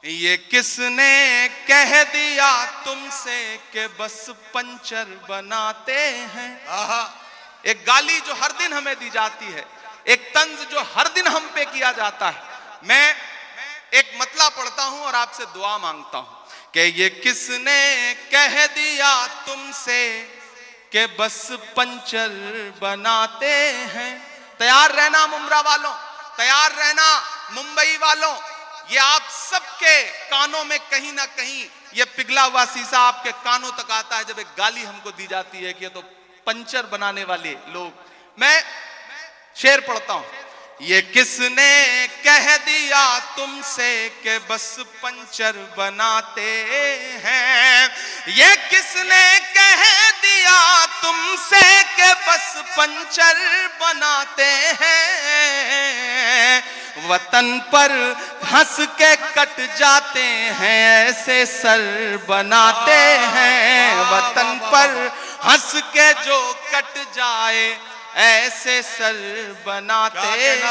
ये किसने कह दिया तुमसे कि बस पंचर बनाते हैं। एक गाली जो हर दिन हमें दी जाती है, एक तंज जो हर दिन हम पे किया जाता है। मैं एक मतला पढ़ता हूं और आपसे दुआ मांगता हूं कि ये किसने कह दिया तुमसे कि बस पंचर बनाते हैं। तैयार रहना मुमरा वालों, तैयार रहना मुंबई वालों। ये आप सबके कानों में कहीं ना कहीं ये पिघला हुआ शीशा आपके कानों तक आता है जब एक गाली हमको दी जाती है कि ये तो पंचर बनाने वाले लोग। मैं शेर पढ़ता हूं। ये किसने कह दिया तुमसे कि बस पंचर बनाते हैं। ये किसने कह दिया तुमसे कि बस पंचर बनाते हैं। वतन पर हंस के कट जाते हैं ऐसे सर बनाते हैं। वतन पर हंस के जो कट जाए ऐसे सर बनाते हैं।